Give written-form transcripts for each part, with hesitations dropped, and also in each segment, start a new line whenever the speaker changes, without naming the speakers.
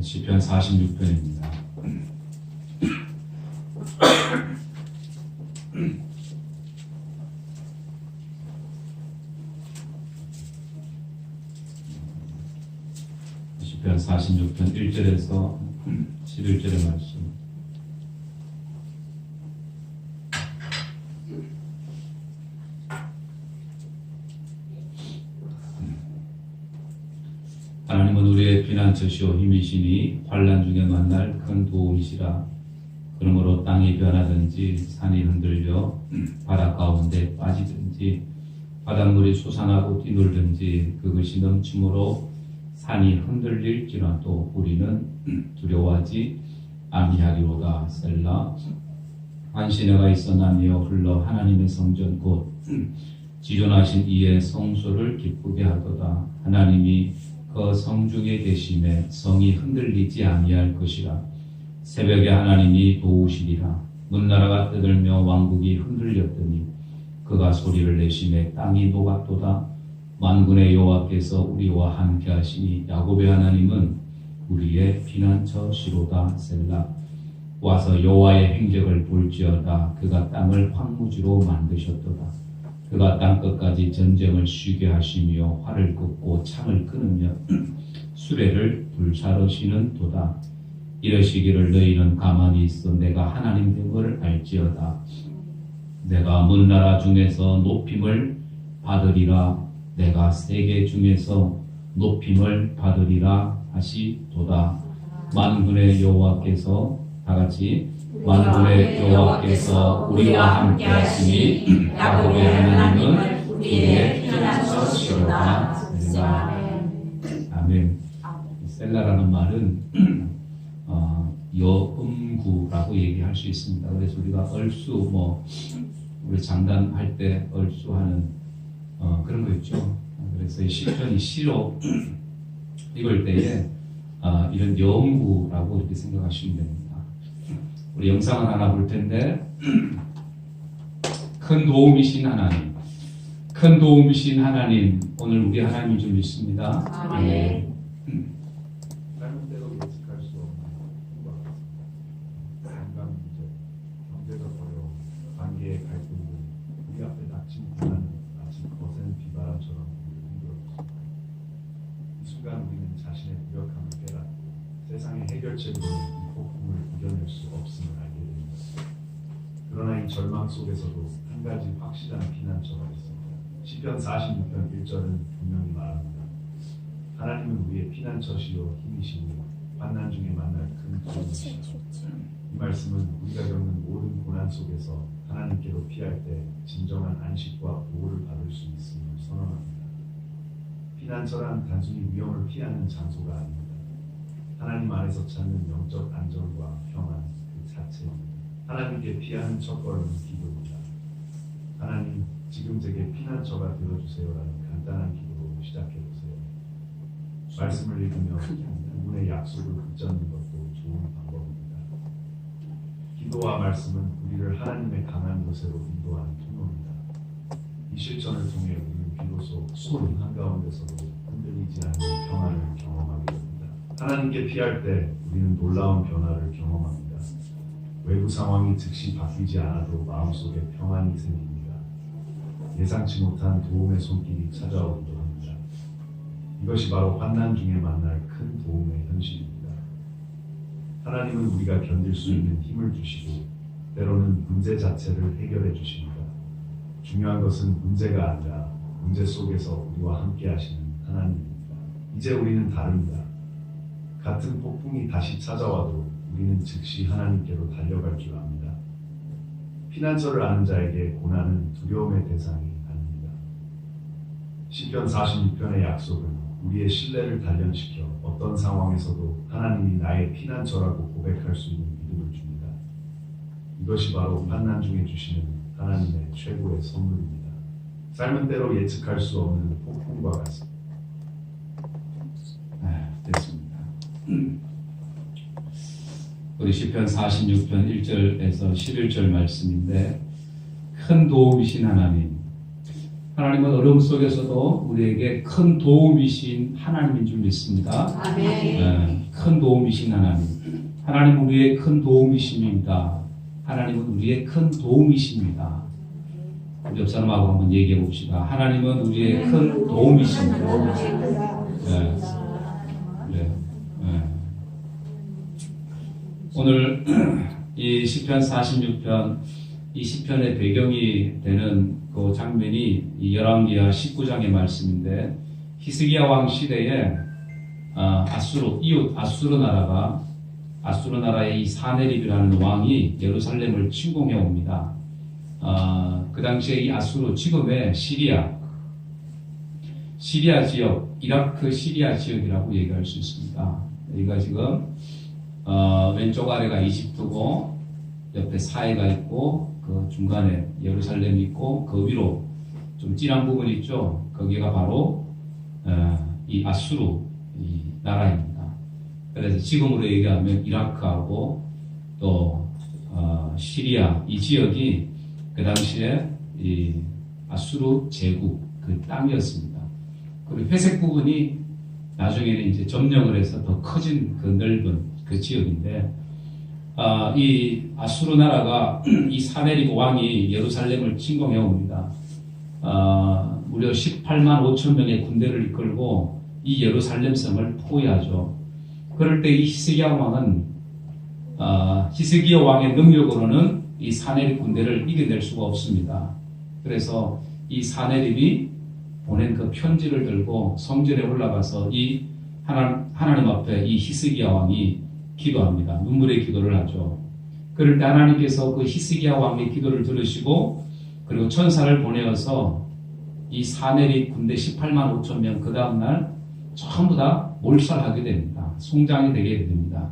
시편 46편입니다. 시편 46편 1절에서 11절의 말씀. 하나님은 우리의 피난처시오 힘이시니 환난 중에 만날 큰 도움이시라. 그러므로 땅이 변하든지 산이 흔들려 바다 가운데 빠지든지 바닷물이 솟아나고 뛰놀든지 그것이 넘침으로 산이 흔들릴지라도 우리는 두려워하지 아니하리로다. 셀라. 한 시내가 있어 나뉘어 흘러 하나님의 성전 곧 지존하신 이의 성소를 기쁘게 하도다. 하나님이 그 성중에 계심에 성이 흔들리지 아니할 것이라. 새벽에 하나님이 도우시리라. 문나라가 떠들며 왕국이 흔들렸더니 그가 소리를 내심에 땅이 녹았도다. 만군의 여호와께서 우리와 함께 하시니 야곱의 하나님은 우리의 피난처시로다. 셀라. 와서 여호와의 행적을 볼지어다. 그가 땅을 황무지로 만드셨도다. 그가 땅끝까지 전쟁을 쉬게 하시며 활을 긋고 창을 끊으며 수레를 불사르시는 도다. 이러시기를 너희는 가만히 있어 내가 하나님 됨을 알지어다. 내가 먼 나라 중에서 높임을 받으리라. 내가 세계 중에서 높임을 받으리라 하시도다. 만군의 여호와께서 다같이 만군의 여호와께서 우리와 함께 하시니 야곱의 하나님은 우리의 피난처시로다. 아멘. 셀라라는 말은 여음구라고 얘기할 수 있습니다. 그래서 우리가 얼수 우리 장단할 때 얼수하는 그런 거 있죠. 그래서 이 시편이 시로 읽을 때에 이런 여음구라고 이렇게 생각하시면 됩니다. 우리 영상을 하나 볼 텐데 큰 도움이신 하나님, 큰 도움이신 하나님, 오늘 우리 하나님 좀 믿습니다.
아멘.
삶은 때로 예측할 수 없는 힘과 건강 문제, 경제적 어려움, 관계의 갈등들, 우리 앞에 닥친 고난은 마치 거센 비바람처럼 우리를 흔들어줬습니다. 이 순간 우리는 자신의 무력함을 깨닫고 세상의 해결책으로 이 폭풍을 이겨낼 수 없음을 알게 됩니다. 그러나 이 절망 속에서도 한 가지 확실한 피난처가 있습니다. 시편 46편 1절은 분명히 말합니다. 하나님은 우리의 피난처시요 힘이시니 환난 중에 만날 큰 도움이시라. 이 말씀은 우리가 겪는 모든 고난 속에서 하나님께로 피할 때 진정한 안식과 보호를 받을 수 있음을 선언합니다. 피난처란 단순히 위험을 피하는 장소가 아닙니다. 하나님 안에서 찾는 영적 안정과 평안 그 자체입니다. 하나님께 피하는 첫걸음은 기도입니다. 하나님, 지금 제게 피난처가 되어주세요라는 간단한 기도로 시작해보세요. 말씀을 읽으며 그분의 약속을 붙잡는 것도 좋은 방법입니다. 기도와 말씀은 우리를 하나님의 강한 요새로 인도하는 통로입니다. 이 실천을 통해 우리는 비로소 수고림 한가운데서도 흔들리지 않는 평안을 경험하게 됩니다. 하나님께 피할 때 우리는 놀라운 변화를 경험합니다. 외부 상황이 즉시 바뀌지 않아도 마음속에 평안이 생깁니다. 예상치 못한 도움의 손길이 찾아오기도 합니다. 이것이 바로 환난 중에 만날 큰 도움의 현실입니다. 하나님은 우리가 견딜 수 있는 힘을 주시고 때로는 문제 자체를 해결해 주십니다. 중요한 것은 문제가 아니라 문제 속에서 우리와 함께 하시는 하나님입니다. 이제 우리는 다릅니다. 같은 폭풍이 다시 찾아와도 우리는 즉시 하나님께로 달려갈 줄 압니다. 피난처를 아는 자에게 고난은 두려움의 대상이 아닙니다. 시편 46편의 약속은 우리의 신뢰를 단련시켜 어떤 상황에서도 하나님이 나의 피난처라고 고백할 수 있는 믿음을 줍니다. 이것이 바로 환난 중에 주시는 하나님의 최고의 선물입니다. 삶은 때로 예측할 수 없는 폭풍과 같습니다.
됐습니다. 우리 시편 46편 1절에서 11절 말씀인데 큰 도움이신 하나님, 하나님은 어려움 속에서도 우리에게 큰 도움이신 하나님인 줄 믿습니다.
아멘.
큰 도움이신 하나님. 하나님은 우리의 큰 도움이십니다. 하나님은 우리의 큰 도움이십니다. 우리 옆 사람하고 한번 얘기해 봅시다. 하나님은 우리의 큰 도움이십니다. 네. 그래요. 네. 오늘 이 시편 46편, 이 시편의 배경이 되는 그 장면이 이 열왕기하 19장의 말씀인데, 히스기야 왕 시대에 이웃 아수르 나라의 이 사네립이라는 왕이 예루살렘을 침공해 옵니다. 그 당시에 이 아수르, 지금의 시리아 지역, 이라크 시리아 지역이라고 얘기할 수 있습니다. 여기가 지금 왼쪽 아래가 이집트고 옆에 사해가 있고 그 중간에 예루살렘이 있고 그 위로 좀 진한 부분 있죠. 거기가 바로 이 아수르 이 나라입니다. 그래서 지금으로 얘기하면 이라크하고 또 시리아 이 지역이 그 당시에 이 아수르 제국 그 땅이었습니다. 그리고 회색 부분이 나중에는 이제 점령을 해서 더 커진 그 넓은 그 지역인데, 이 아수르 나라가 이 사네립 왕이 예루살렘을 침공해 옵니다. 무려 18만 5천 명의 군대를 이끌고 이 예루살렘 성을 포위하죠. 그럴 때 이 히스기야 왕은 히스기야 왕의 능력으로는 이 사네립 군대를 이겨낼 수가 없습니다. 그래서 이 사네립이 보낸 그 편지를 들고 성전에 올라가서 이 하나님 앞에 이 히스기야 왕이 기도합니다. 눈물의 기도를 하죠. 그럴 때 하나님께서 그 히스기야 왕의 기도를 들으시고 그리고 천사를 보내어서 이 사네립 군대 18만 5천 명 그 다음날 전부 다 몰살하게 됩니다. 송장이 되게 됩니다.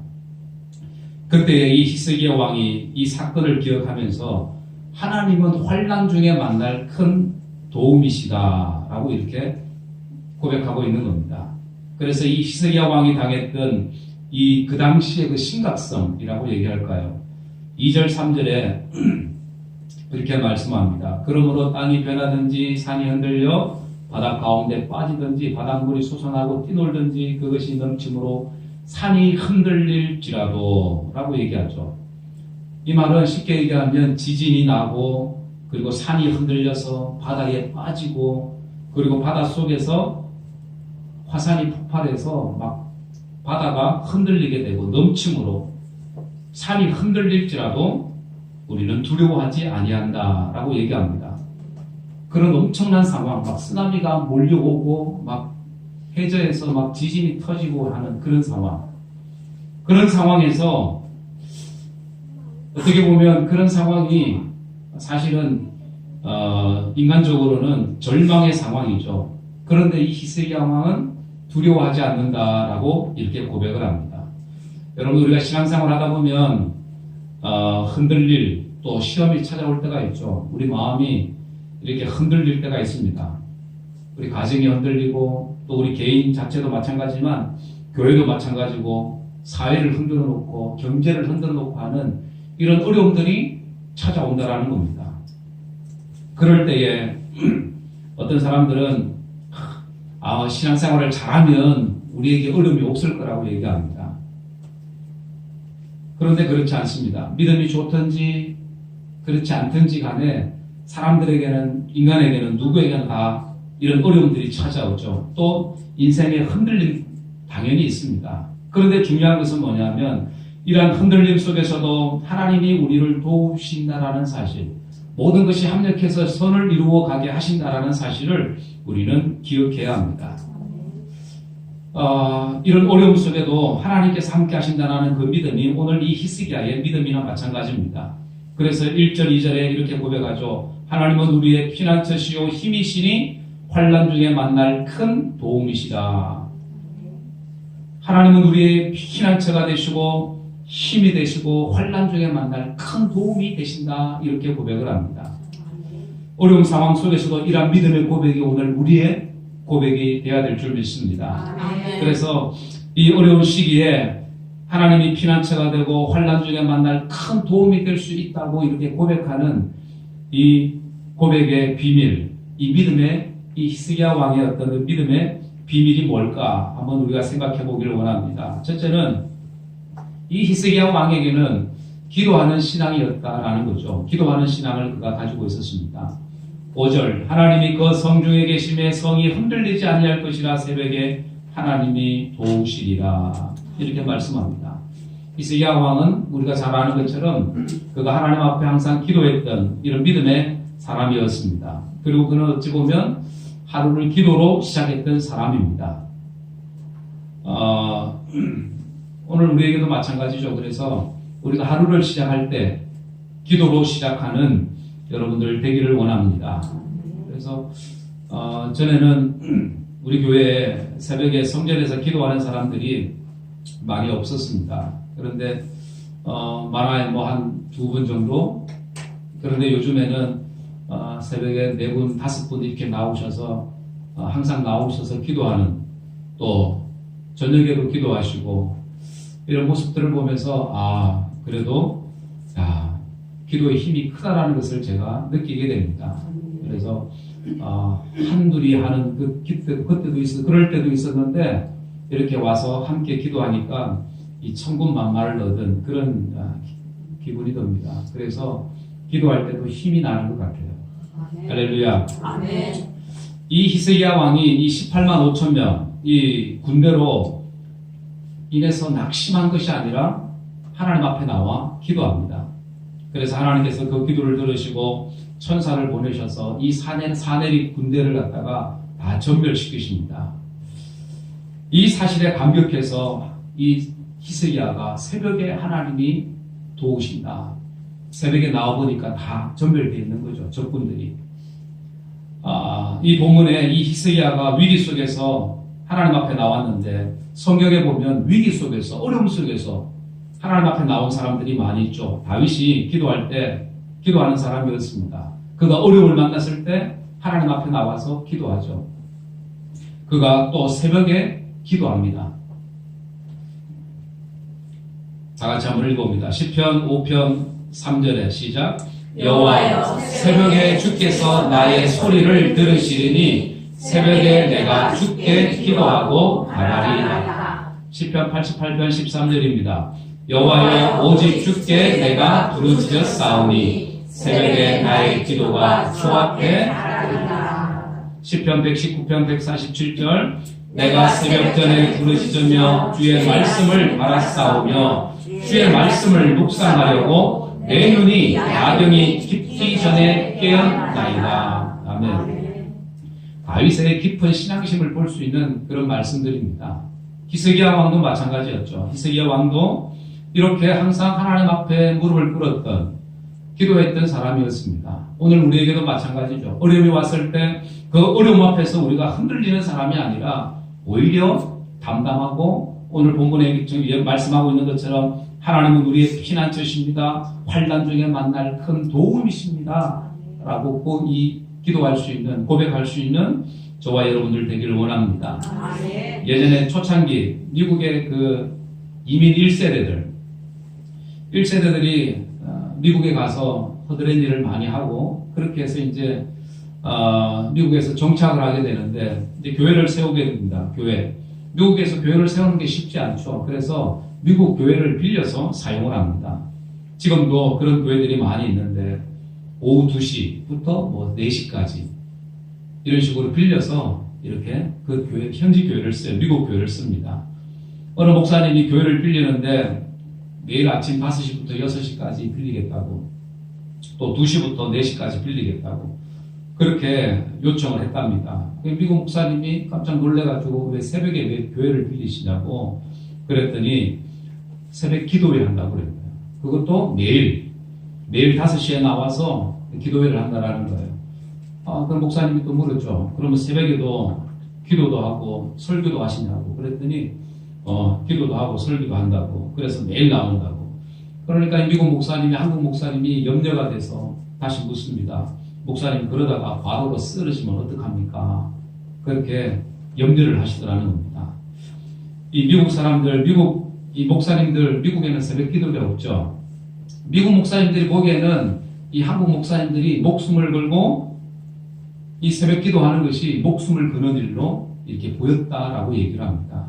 그때 이 히스기야 왕이 이 사건을 기억하면서 하나님은 환난 중에 만날 큰 도움이시다라고 이렇게 고백하고 있는 겁니다. 그래서 이 히스기야 왕이 당했던 이 그 당시의 그 심각성이라고 얘기할까요? 2절 3절에 이렇게 말씀합니다. 그러므로 땅이 변하든지 산이 흔들려 바다 가운데 빠지든지 바닷물이 솟아나고 뛰놀든지 그것이 넘침으로 산이 흔들릴지라도 라고 얘기하죠. 이 말은 쉽게 얘기하면 지진이 나고 그리고 산이 흔들려서 바다에 빠지고 그리고 바다 속에서 화산이 폭발해서 막 바다가 흔들리게 되고 넘침으로 산이 흔들릴지라도 우리는 두려워하지 아니한다라고 얘기합니다. 그런 엄청난 상황, 막 쓰나미가 몰려오고 막 해저에서 막 지진이 터지고 하는 그런 상황. 그런 상황에서 어떻게 보면 그런 상황이 사실은 인간적으로는 절망의 상황이죠. 그런데 이 히스기야 왕은 두려워하지 않는다라고 이렇게 고백을 합니다. 여러분 우리가 신앙생활 하다 보면 흔들릴 또 시험이 찾아올 때가 있죠. 우리 마음이 이렇게 흔들릴 때가 있습니다. 우리 가정이 흔들리고 또 우리 개인 자체도 마찬가지지만 교회도 마찬가지고 사회를 흔들어 놓고 경제를 흔들어 놓고 하는 이런 어려움들이 찾아온다라는 겁니다. 그럴 때에 어떤 사람들은 신앙생활을 잘하면 우리에게 어려움이 없을 거라고 얘기합니다. 그런데 그렇지 않습니다. 믿음이 좋든지 그렇지 않든지 간에 사람들에게는 인간에게는 누구에게나 다 이런 어려움들이 찾아오죠. 또 인생의 흔들림 당연히 있습니다. 그런데 중요한 것은 뭐냐면 이러한 흔들림 속에서도 하나님이 우리를 도우신다라는 사실, 모든 것이 합력해서 선을 이루어 가게 하신다라는 사실을 우리는 기억해야 합니다. 이런 어려움 속에도 하나님께서 함께 하신다는 그 믿음이 오늘 이 히스기야의 믿음이나 마찬가지입니다. 그래서 1절 2절에 이렇게 고백하죠. 하나님은 우리의 피난처시요 힘이시니 환난 중에 만날 큰 도움이시다. 하나님은 우리의 피난처가 되시고 힘이 되시고 환난 중에 만날 큰 도움이 되신다. 이렇게 고백을 합니다. 어려운 상황 속에서도 이러한 믿음의 고백이 오늘 우리의 고백이 되어야 될 줄 믿습니다. 그래서 이 어려운 시기에 하나님이 피난처가 되고 환난 중에 만날 큰 도움이 될 수 있다고 이렇게 고백하는 이 고백의 비밀, 이 믿음의 이 히스기야 왕의 어떤 믿음의 비밀이 뭘까 한번 우리가 생각해 보기를 원합니다. 첫째는 이 히스기야 왕에게는 기도하는 신앙이었다라는 거죠. 기도하는 신앙을 그가 가지고 있었습니다. 5절 하나님이 그 성중에 계심에 성이 흔들리지 아니할 것이라 새벽에 하나님이 도우시리라 이렇게 말씀합니다. 히스기야 왕은 우리가 잘 아는 것처럼 그가 하나님 앞에 항상 기도했던 이런 믿음의 사람이었습니다. 그리고 그는 어찌 보면 하루를 기도로 시작했던 사람입니다. 오늘 우리에게도 마찬가지죠. 그래서 우리가 하루를 시작할 때 기도로 시작하는 여러분들 되기를 원합니다. 그래서 전에는 우리 교회에 새벽에 성전에서 기도하는 사람들이 많이 없었습니다. 그런데 많아야 뭐 한 2분 정도. 그런데 요즘에는 새벽에 4분, 5분 이렇게 나오셔서 항상 나오셔서 기도하는, 또 저녁에도 기도하시고 이런 모습들을 보면서 그래도 기도의 힘이 크다라는 것을 제가 느끼게 됩니다. 그래서 한둘이 하는 그때도 그럴 때도 있었는데 이렇게 와서 함께 기도하니까 이 천군만마를 얻은 그런 기분이 듭니다. 그래서 기도할 때도 힘이 나는 것 같아요. 아멘. 할렐루야. 아멘. 이 히스기야 왕이 이 18만 5천 명 이 군대로 인해서 낙심한 것이 아니라 하나님 앞에 나와 기도합니다. 그래서 하나님께서 그 기도를 들으시고 천사를 보내셔서 이 사내립 군대를 갖다가 다 전멸시키십니다. 이 사실에 감격해서 이 히스기야가 새벽에 하나님이 도우신다. 새벽에 나와보니까 다 전멸되어 있는 거죠. 적군들이. 이 본문에 이 히스기야가 위기 속에서 하나님 앞에 나왔는데 성경에 보면 위기 속에서 어려움 속에서 하나님 앞에 나온 사람들이 많이 있죠. 다윗이 기도할 때 기도하는 사람이었습니다. 그가 어려움을 만났을 때 하나님 앞에 나와서 기도하죠. 그가 또 새벽에 기도합니다. 다 같이 한번 읽어봅니다. 시편 5편 3절에 시작. 여호와여 새벽에 주께서 나의 소리를 들으시리니 새벽에 내가 주께 기도하고 바라리라. 시편 88편 13절입니다. 여호와여 오직 주께 내가 부르짖었사오니 새벽에 나의 기도가 주 앞에 바라리라. 시편 119편 147절 내가 새벽전에 부르짖으며 주의 말씀을 바라싸우며 주의 말씀을 묵상하려고 내 눈이 야경이 깊기 전에 깨었나이다. 아멘. 다윗의 깊은 신앙심을 볼 수 있는 그런 말씀들입니다. 히스기야 왕도 마찬가지였죠. 히스기야 왕도 이렇게 항상 하나님 앞에 무릎을 꿇었던, 기도했던 사람이었습니다. 오늘 우리에게도 마찬가지죠. 어려움이 왔을 때 그 어려움 앞에서 우리가 흔들리는 사람이 아니라 오히려 담담하고 오늘 본문에 말씀하고 있는 것처럼 하나님은 우리의 피난처십니다. 환난 중에 만날 큰 도움이십니다. 라고 기도할 수 있는, 고백할 수 있는 저와 여러분들 되기를 원합니다. 예전에 초창기 미국의 그 이민 1세대들이 미국에 가서 허드렛 일을 많이 하고 그렇게 해서 이제 미국에서 정착을 하게 되는데 이제 교회를 세우게 됩니다. 미국에서 교회를 세우는 게 쉽지 않죠. 그래서 미국 교회를 빌려서 사용을 합니다. 지금도 그런 교회들이 많이 있는데 오후 2시부터 뭐 4시까지 이런 식으로 빌려서 이렇게 그 교회, 현지 교회를 써요. 미국 교회를 씁니다. 어느 목사님이 교회를 빌리는데 매일 아침 5시부터 6시까지 빌리겠다고, 또 2시부터 4시까지 빌리겠다고 그렇게 요청을 했답니다. 미국 목사님이 깜짝 놀래가지고 왜 새벽에 왜 교회를 빌리시냐고 그랬더니 새벽 기도회 한다고 그랬어요. 그것도 매일 5시에 나와서 기도회를 한다라는 거예요. 그럼 목사님이 또 물었죠. 그러면 새벽에도 기도도 하고 설교도 하시냐고 그랬더니 기도도 하고 설교도 한다고. 그래서 매일 나온다고. 그러니까 미국 목사님이, 한국 목사님이 염려가 돼서 다시 묻습니다. 목사님 그러다가 과로로 쓰러지면 어떡합니까? 그렇게 염려를 하시더라는 겁니다. 이 미국 사람들, 이 목사님들, 미국에는 새벽 기도가 없죠. 미국 목사님들이 보기에는 이 한국 목사님들이 목숨을 걸고 이 새벽 기도하는 것이 목숨을 거는 일로 이렇게 보였다라고 얘기를 합니다.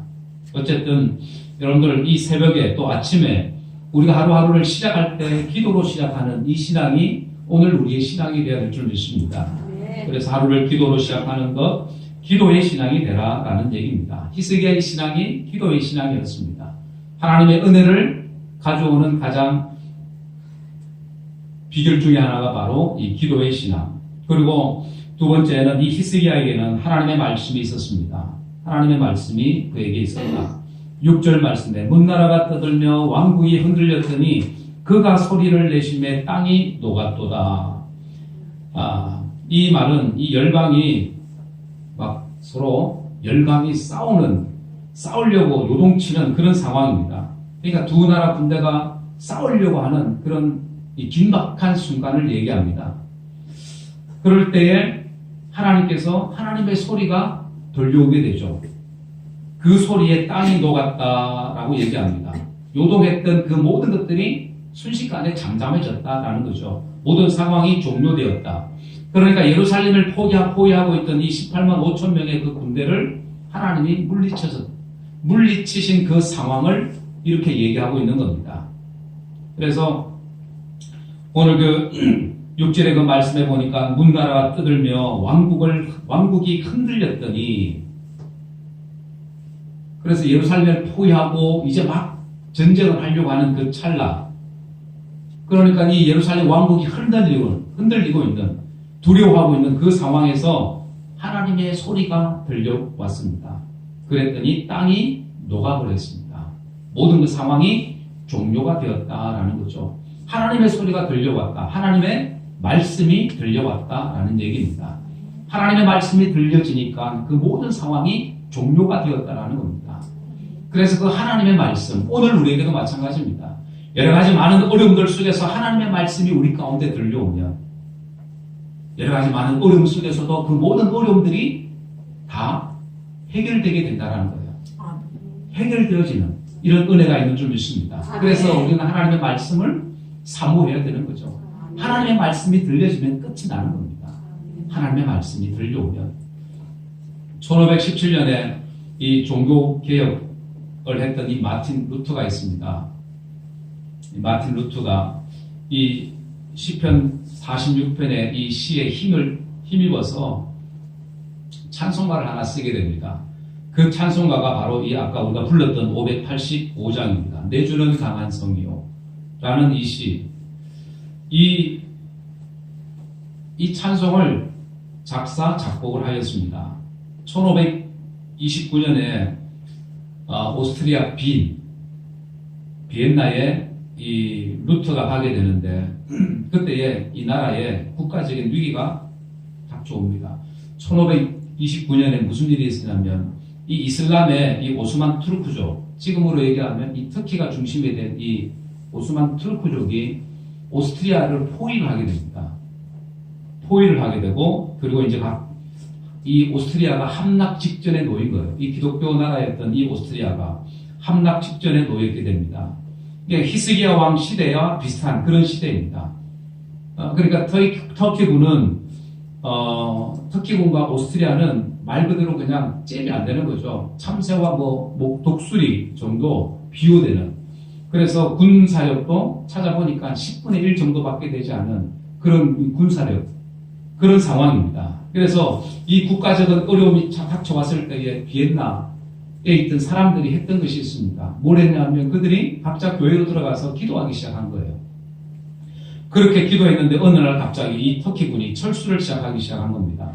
어쨌든 여러분들 이 새벽에 또 아침에 우리가 하루하루를 시작할 때 기도로 시작하는 이 신앙이 오늘 우리의 신앙이 되어야 될 줄 믿습니다. 그래서 하루를 기도로 시작하는 것, 기도의 신앙이 되라라는 얘기입니다. 히스기야의 신앙이 기도의 신앙이었습니다. 하나님의 은혜를 가져오는 가장 비결 중에 하나가 바로 이 기도의 신앙. 그리고 두 번째는 이 히스기야에게는 하나님의 말씀이 있었습니다. 하나님의 말씀이 그에게 있었다. 6절 말씀에 문나라가 떠들며 왕국이 흔들렸더니 그가 소리를 내심에 땅이 녹았도다. 이 말은 이 열방이 막 서로 열방이 싸우려고 요동치는 그런 상황입니다. 그러니까 두 나라 군대가 싸우려고 하는 그런 이 긴박한 순간을 얘기합니다. 그럴 때에 하나님께서 하나님의 소리가 들려오게 되죠. 그 소리에 땅이 녹았다라고 얘기합니다. 요동했던 그 모든 것들이 순식간에 잠잠해졌다라는 거죠. 모든 상황이 종료되었다. 그러니까 예루살렘을 포위하고 있던 이 18만 5천 명의 그 군대를 하나님이 물리치신 그 상황을 이렇게 얘기하고 있는 겁니다. 그래서 오늘 그 6절의 그 말씀에 보니까 문나라가 떠들며 왕국이 흔들렸더니, 그래서 예루살렘을 포위하고 이제 막 전쟁을 하려고 하는 그 찰나, 그러니까 이 예루살렘 왕국이 흔들리고 있는, 두려워하고 있는 그 상황에서 하나님의 소리가 들려왔습니다. 그랬더니 땅이 녹아버렸습니다. 모든 그 상황이 종료가 되었다라는 거죠. 하나님의 소리가 들려왔다. 하나님의 말씀이 들려왔다라는 얘기입니다. 하나님의 말씀이 들려지니까 그 모든 상황이 종료가 되었다라는 겁니다. 그래서 그 하나님의 말씀, 오늘 우리에게도 마찬가지입니다. 여러 가지 많은 어려움들 속에서 하나님의 말씀이 우리 가운데 들려오면, 여러 가지 많은 어려움 속에서도 그 모든 어려움들이 다 해결되게 된다는 거예요. 해결되어지는 이런 은혜가 있는 줄 믿습니다. 그래서 우리는 하나님의 말씀을 사모해야 되는 거죠. 하나님의 말씀이 들려지면 끝이 나는 겁니다. 하나님의 말씀이 들려오면. 1517년에 이 종교개혁을 했던 이 마틴 루터가 있습니다. 마틴 루터가 이 시편 46편의 이 시에 힘입어서 찬송가를 하나 쓰게 됩니다. 그 찬송가가 바로 이 아까 우리가 불렀던 585장입니다. 내 주는 강한 성이요 라는 이 시. 이 찬송을 작곡을 하였습니다. 1529년에 오스트리아 비엔나에 이 루터가 가게 되는데, 그때에 이 나라에 국가적인 위기가 닥쳐옵니다. 1529년에 무슨 일이 있었냐면, 이 이슬람의 이 오스만 투르크족, 지금으로 얘기하면 이 터키가 중심이 된 이 오스만 투르크족이 오스트리아를 포위를 하게 됩니다. 포위를 하게 되고, 그리고 이제 이 오스트리아가 함락 직전에 놓인 거예요. 이 기독교 나라였던 이 오스트리아가 함락 직전에 놓이게 됩니다. 이게 히스기야 왕 시대와 비슷한 그런 시대입니다. 그러니까 터키군과 오스트리아는 말 그대로 그냥 잽이 안 되는 거죠. 참새와 독수리 정도 비교되는. 그래서 군사력도 찾아보니까 10분의 1 정도밖에 되지 않은 그런 군사력, 그런 상황입니다. 그래서 이 국가적인 어려움이 닥쳐왔을 때에 비엔나에 있던 사람들이 했던 것이 있습니다. 뭘 했냐면 그들이 각자 교회로 들어가서 기도하기 시작한 거예요. 그렇게 기도했는데 어느 날 갑자기 이 터키군이 철수를 시작하기 시작한 겁니다.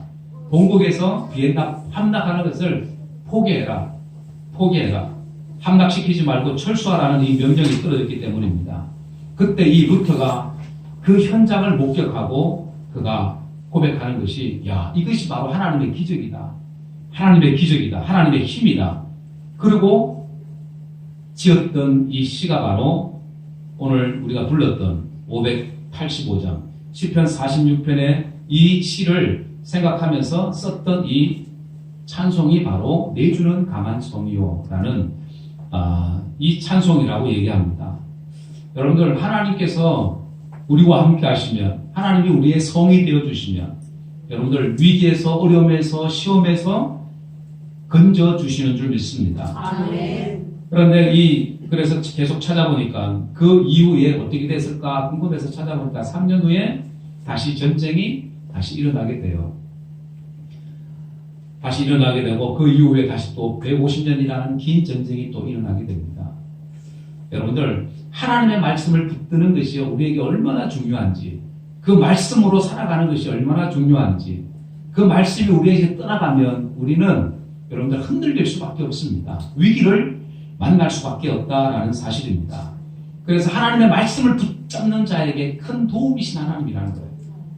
본국에서 비엔나 함락하는 것을 포기해라. 함락시키지 말고 철수하라는 이 명령이 떨어졌기 때문입니다. 그때 이 루터가 그 현장을 목격하고 그가 고백하는 것이, 야, 이것이 바로 하나님의 기적이다. 하나님의 힘이다. 그리고 지었던 이 시가 바로 오늘 우리가 불렀던 585장, 시편 46편의 이 시를 생각하면서 썼던 이 찬송이 바로 내 주는 강한 성이요 라는 이 찬송이라고 얘기합니다. 여러분들, 하나님께서 우리와 함께 하시면, 하나님이 우리의 성이 되어주시면, 여러분들 위기에서 어려움에서 시험에서 건져 주시는 줄 믿습니다.
아멘.
그런데 그래서 계속 찾아보니까 그 이후에 어떻게 됐을까 궁금해서 찾아보니까 3년 후에 다시 전쟁이 다시 일어나게 돼요. 다시 일어나게 되고 그 이후에 다시 또 150년이라는 긴 전쟁이 또 일어나게 됩니다. 여러분들 하나님의 말씀을 붙드는 것이 우리에게 얼마나 중요한지, 그 말씀으로 살아가는 것이 얼마나 중요한지, 그 말씀이 우리에게 떠나가면 우리는 여러분들 흔들릴 수밖에 없습니다. 위기를 만날 수밖에 없다라는 사실입니다. 그래서 하나님의 말씀을 붙잡는 자에게 큰 도움이신 하나님이라는 거예요.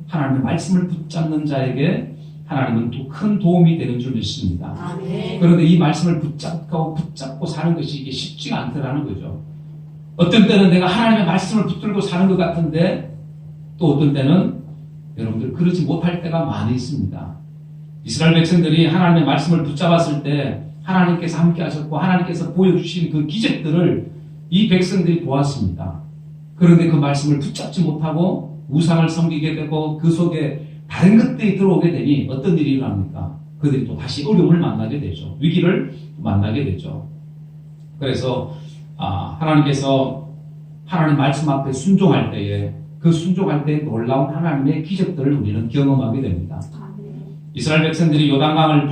하나님의 말씀을 붙잡는 자에게 하나님은 또 큰 도움이 되는 줄 믿습니다.
아멘.
그런데 이 말씀을 붙잡고 사는 것이 이게 쉽지가 않더라는 거죠. 어떤 때는 내가 하나님의 말씀을 붙들고 사는 것 같은데 또 어떤 때는 여러분들 그러지 못할 때가 많이 있습니다. 이스라엘 백성들이 하나님의 말씀을 붙잡았을 때 하나님께서 함께 하셨고 하나님께서 보여주신 그 기적들을 이 백성들이 보았습니다. 그런데 그 말씀을 붙잡지 못하고 우상을 섬기게 되고 그 속에 다른 것들이 들어오게 되니 어떤 일이 일어납니까? 그들이 또 다시 어려움을 만나게 되죠. 위기를 만나게 되죠. 그래서 하나님께서 하나님 말씀 앞에 순종할 때에 그 순종할 때 놀라운 하나님의 기적들을 우리는 경험하게 됩니다. 이스라엘 백성들이 요단강을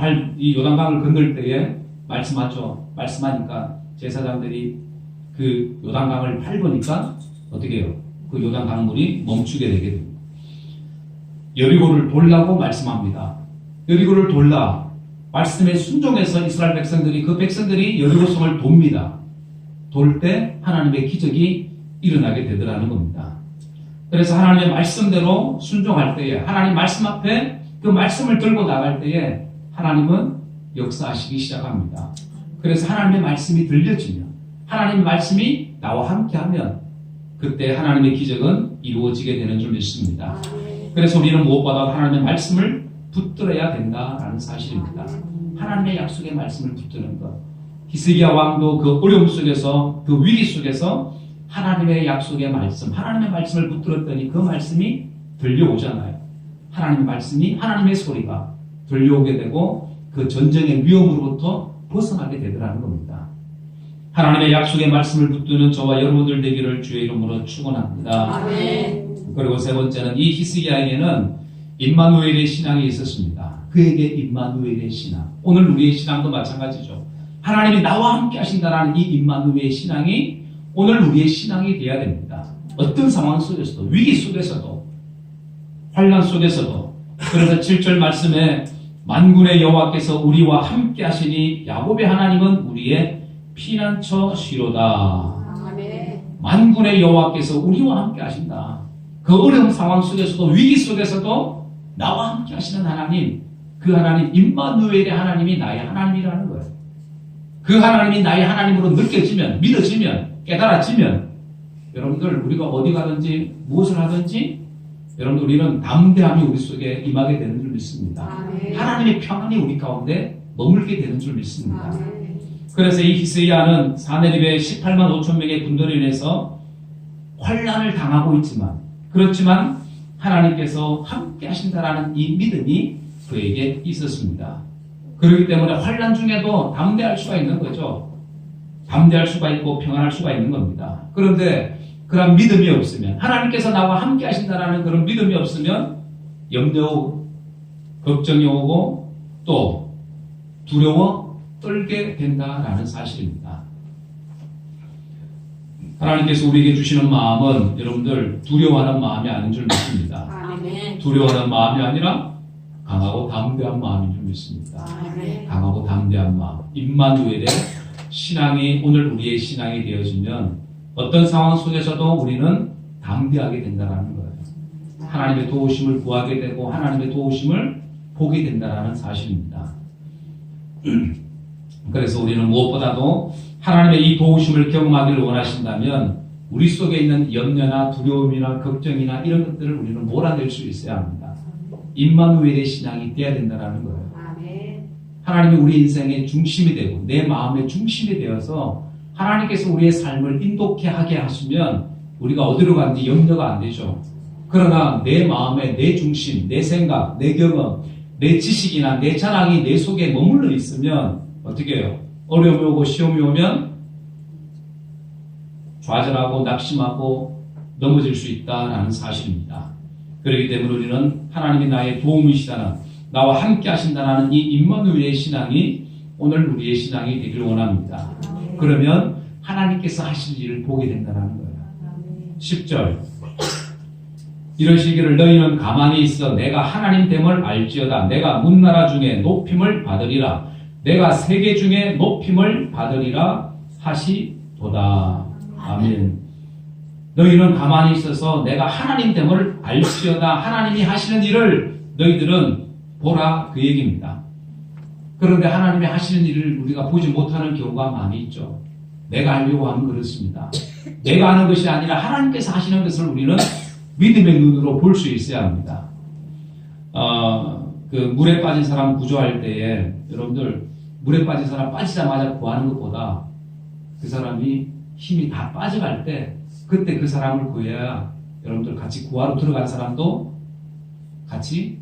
건널 때에 말씀하니까 제사장들이 그 요단강을 밟으니까 어떻게 해요? 그 요단강물이 멈추게 되게 됩니다. 여리고를 돌라고 말씀합니다. 여리고를 돌라. 말씀에 순종해서 이스라엘 백성들이 그 백성들이 여리고성을 돕니다. 돌 때 하나님의 기적이 일어나게 되더라는 겁니다. 그래서 하나님의 말씀대로 순종할 때에 하나님 말씀 앞에 그 말씀을 들고 나갈 때에 하나님은 역사하시기 시작합니다. 그래서 하나님의 말씀이 들려지면 하나님의 말씀이 나와 함께하면 그때 하나님의 기적은 이루어지게 되는 줄 믿습니다. 그래서 우리는 무엇보다 하나님의 말씀을 붙들어야 된다라는 사실입니다. 하나님의 약속의 말씀을 붙드는 것. 히스기야 왕도 그 어려움 속에서 그 위기 속에서 하나님의 약속의 말씀, 하나님의 말씀을 붙들었더니 그 말씀이 들려오잖아요. 하나님의 말씀이 하나님의 소리가 들려오게 되고 그 전쟁의 위험으로부터 벗어나게 되더라는 겁니다. 하나님의 약속의 말씀을 붙드는 저와 여러분들 되기를 주의 이름으로 축원합니다.
아멘.
그리고 세 번째는 이 히스기야에게는 임마누엘의 신앙이 있었습니다. 그에게 임마누엘의 신앙. 오늘 우리의 신앙도 마찬가지죠. 하나님이 나와 함께 하신다라는 이 임마누엘의 신앙이 오늘 우리의 신앙이 되어야 됩니다. 어떤 상황 속에서도, 위기 속에서도, 환난 속에서도. 그래서 7절 말씀에 만군의 여호와께서 우리와 함께 하시니 야곱의 하나님은 우리의 피난처 시로다.
아멘.
만군의 여호와께서 우리와 함께 하신다. 그 어려운 상황 속에서도 위기 속에서도 나와 함께 하시는 하나님, 그 하나님 임마누엘의 하나님이 나의 하나님이라는 거예요. 그 하나님이 나의 하나님으로 느껴지면, 믿어지면, 깨달아지면 여러분들 우리가 어디 가든지 무엇을 하든지 여러분들 우리는 담대함이 우리 속에 임하게 되는 줄 믿습니다.
아멘.
하나님의 평안이 우리 가운데 머물게 되는 줄 믿습니다.
아멘.
그래서 이 히스기야는 사내립의 18만 5천 명의 군대로 인해서 환난을 당하고 있지만 그렇지만 하나님께서 함께 하신다라는 이 믿음이 그에게 있었습니다. 그렇기 때문에 환난 중에도 담대할 수가 있는 거죠. 담대할 수가 있고 평안할 수가 있는 겁니다. 그런데 그런 믿음이 없으면 하나님께서 나와 함께 하신다라는 그런 믿음이 없으면 염려, 걱정이 오고 또 두려워 떨게 된다라는 사실입니다. 하나님께서 우리에게 주시는 마음은 여러분들 두려워하는 마음이 아닌 줄 믿습니다.
아멘.
두려워하는 마음이 아니라 강하고 담대한 마음인 줄 믿습니다.
아멘.
강하고 담대한 마음. 임마누엘의 신앙이 오늘 우리의 신앙이 되어지면 어떤 상황 속에서도 우리는 담대하게 된다는 거예요. 하나님의 도우심을 구하게 되고 하나님의 도우심을 보게 된다는 사실입니다. 그래서 우리는 무엇보다도 하나님의 이 도우심을 경험하기를 원하신다면 우리 속에 있는 염려나 두려움이나 걱정이나 이런 것들을 우리는 몰아낼 수 있어야 합니다. 임마누엘의 신앙이 되어야 된다는 거예요.
아멘.
하나님이 우리 인생의 중심이 되고 내 마음의 중심이 되어서 하나님께서 우리의 삶을 인도케 하게 하시면 우리가 어디로 가는지 염려가 안 되죠. 그러나 내 마음에 내 중심, 내 생각, 내 경험, 내 지식이나 내 자랑이 내 속에 머물러 있으면 어떻게 해요? 어려움이 오고 시험이 오면 좌절하고 낙심하고 넘어질 수 있다는 사실입니다. 그렇기 때문에 우리는 하나님이 나의 도움이시다는, 나와 함께 하신다는 이 임마누엘의 신앙이 오늘 우리의 신앙이 되길 원합니다. 그러면 하나님께서 하실 일을 보게 된다는 거예요. 10절 이러시기를 너희는 가만히 있어 내가 하나님 됨을 알지어다. 내가 문나라 중에 높임을 받으리라. 내가 세계 중에 높임을 받으리라 하시도다. 아멘. 너희는 가만히 있어서 내가 하나님 됨을 알지어다. 하나님이 하시는 일을 너희들은 보라, 그 얘기입니다. 그런데 하나님이 하시는 일을 우리가 보지 못하는 경우가 많이 있죠. 내가 알려고 하면 그렇습니다. 내가 하는 것이 아니라 하나님께서 하시는 것을 우리는 믿음의 눈으로 볼 수 있어야 합니다. 그 물에 빠진 사람 구조할 때에 여러분들 물에 빠진 사람 빠지자마자 구하는 것보다 그 사람이 힘이 다 빠져갈 때 그때 그 사람을 구해야 여러분들 같이 구하러 들어간 사람도 같이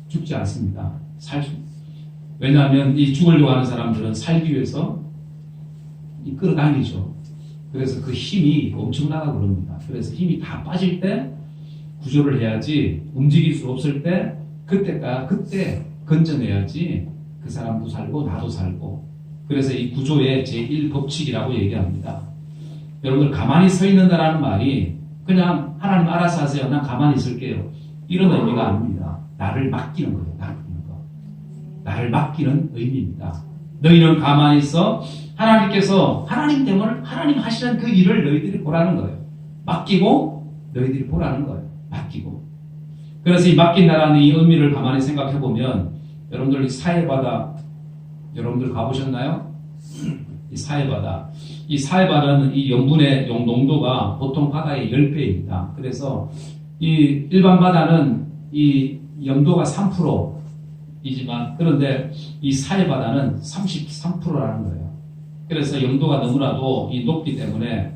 죽지 않습니다. 왜냐하면 이 죽으려고 하는 사람들은 살기 위해서 끌어당기죠. 그래서 그 힘이 엄청나다고 그럽니다. 그래서 힘이 다 빠질 때 구조를 해야지, 움직일 수 없을 때 그때 건져내야지 그 사람도 살고 나도 살고. 그래서 이 구조의 제1법칙이라고 얘기합니다. 여러분들 가만히 서 있는다라는 말이 그냥 하나님 알아서 하세요, 난 가만히 있을게요, 이런 의미가 아닙니다. 나를 맡기는 거예요. 나를 맡기는 의미입니다. 너희는 가만히 있어 하나님께서 하나님 됨을, 하나님 하시는 그 일을 너희들이 보라는 거예요. 맡기고 너희들이 보라는 거예요. 맡기고. 그래서 이 맡긴다라는 이 의미를 가만히 생각해 보면 여러분들 이 사해바다 여러분들 가보셨나요? 이 사해바다는 이 염분의 농도가 보통 바다의 10배입니다. 그래서 이 일반 바다는 이 염도가 3%이지만 그런데 이 사해바다는 33%라는 거예요. 그래서 염도가 너무나도 이 높기 때문에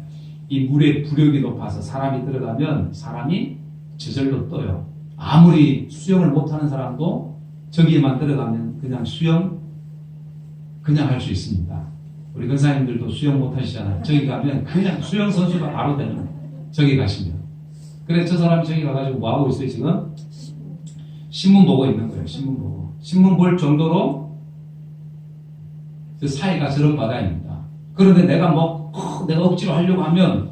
이 물의 부력이 높아서 사람이 들어가면 사람이 저절로 떠요. 아무리 수영을 못하는 사람도 저기에만 들어가면 그냥 수영 그냥 할 수 있습니다. 우리 권사님들도 수영 못하시잖아요. 저기 가면 그냥 수영 선수가 바로 되는 거예요. 저기 가시면. 그래서 저 사람이 저기 가가지고 뭐하고 있어요 지금? 신문 보고 있는 거예요. 신문 볼 정도로 그 사이가 저런 바다입니다. 그런데 내가 억지로 하려고 하면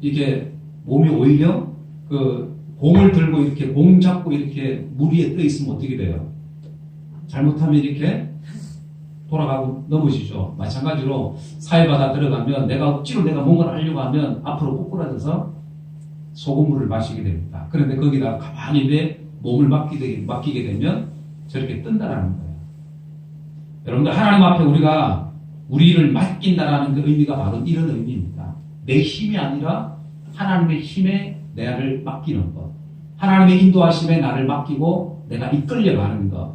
이게 몸이 오히려 그 공을 들고 이렇게 공 잡고 이렇게 물 위에 떠 있으면 어떻게 돼요? 잘못하면 이렇게 돌아가고 넘어지죠. 마찬가지로 사해바다 들어가면 억지로 내가 뭔가를 하려고 하면 앞으로 꼬꾸라져서 소금물을 마시게 됩니다. 그런데 거기다 가만히 내 몸을 맡기게 되면 저렇게 뜬다라는 거예요. 여러분들 하나님 앞에 우리가 우리를 맡긴다라는 그 의미가 바로 이런 의미입니다. 내 힘이 아니라 하나님의 힘에 나를 맡기는 것. 하나님의 인도하심에 나를 맡기고 내가 이끌려가는 것.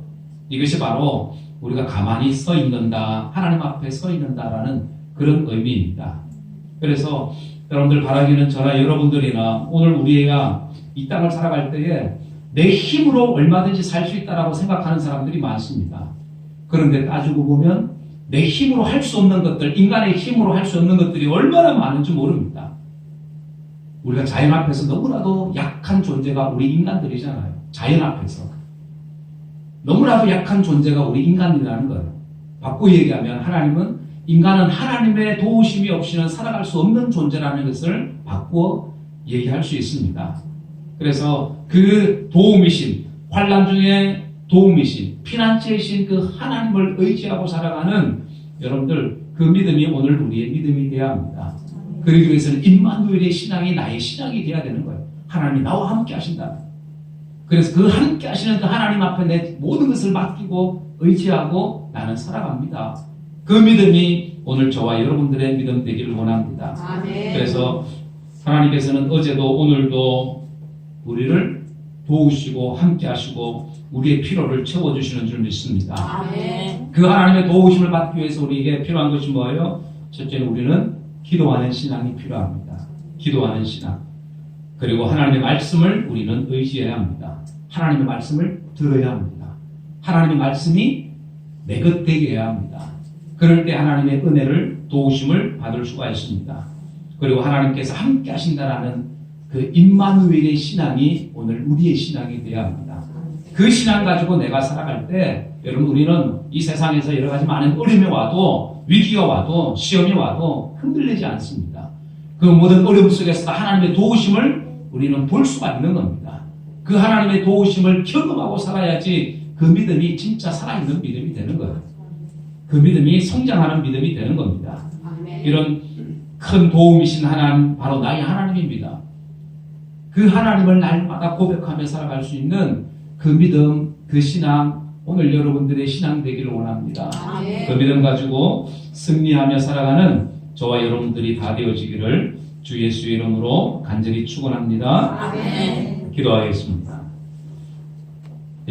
이것이 바로 우리가 가만히 서 있는다, 하나님 앞에 서 있는다라는 그런 의미입니다. 그래서 여러분들 바라기는 저나 여러분들이나 오늘 우리가 이 땅을 살아갈 때에 내 힘으로 얼마든지 살 수 있다라고 생각하는 사람들이 많습니다. 그런데 따지고 보면 내 힘으로 할 수 없는 것들, 인간의 힘으로 할 수 없는 것들이 얼마나 많은지 모릅니다. 우리가 자연 앞에서 너무나도 약한 존재가 우리 인간들이잖아요. 자연 앞에서. 너무나도 약한 존재가 우리 인간이라는 거예요. 바꾸어 얘기하면 인간은 하나님의 도우심이 없이는 살아갈 수 없는 존재라는 것을 바꾸어 얘기할 수 있습니다. 그래서 그 도움이신, 환난 중에 도움이신, 피난처이신 그 하나님을 의지하고 살아가는 여러분들 그 믿음이 오늘 우리의 믿음이 되어야 합니다. 그러기 위해서는 임마누엘의 신앙이 나의 신앙이 되어야 되는 거예요. 하나님이 나와 함께 하신다. 그래서 그 함께 하시는 그 하나님 앞에 내 모든 것을 맡기고 의지하고 나는 살아갑니다. 그 믿음이 오늘 저와 여러분들의 믿음 되기를 원합니다. 아멘. 그래서 하나님께서는 어제도 오늘도 우리를 도우시고 함께 하시고 우리의 필요를 채워주시는 줄 믿습니다. 아멘. 그 하나님의 도우심을 받기 위해서 우리에게 필요한 것이 뭐예요? 첫째는 우리는 기도하는 신앙이 필요합니다. 기도하는 신앙. 그리고 하나님의 말씀을 우리는 의지해야 합니다. 하나님의 말씀을 들어야 합니다. 하나님의 말씀이 내 것 되게 해야 합니다. 그럴 때 하나님의 은혜를 도우심을 받을 수가 있습니다. 그리고 하나님께서 함께 하신다라는 그 임마누엘의 신앙이 오늘 우리의 신앙이 되어야 합니다. 그 신앙 가지고 내가 살아갈 때 여러분 우리는 이 세상에서 여러 가지 많은 어려움이 와도 위기가 와도 시험이 와도 흔들리지 않습니다. 그 모든 어려움 속에서 하나님의 도우심을 우리는 볼 수가 있는 겁니다. 그 하나님의 도우심을 경험하고 살아야지 그 믿음이 진짜 살아있는 믿음이 되는 거예요. 그 믿음이 성장하는 믿음이 되는 겁니다. 이런 큰 도움이신 하나님, 바로 나의 하나님입니다. 그 하나님을 날마다 고백하며 살아갈 수 있는 그 믿음, 그 신앙, 오늘 여러분들의 신앙 되기를 원합니다. 그 믿음 가지고 승리하며 살아가는 저와 여러분들이 다 되어지기를 주 예수의 이름으로 간절히 축원합니다. 기도하겠습니다.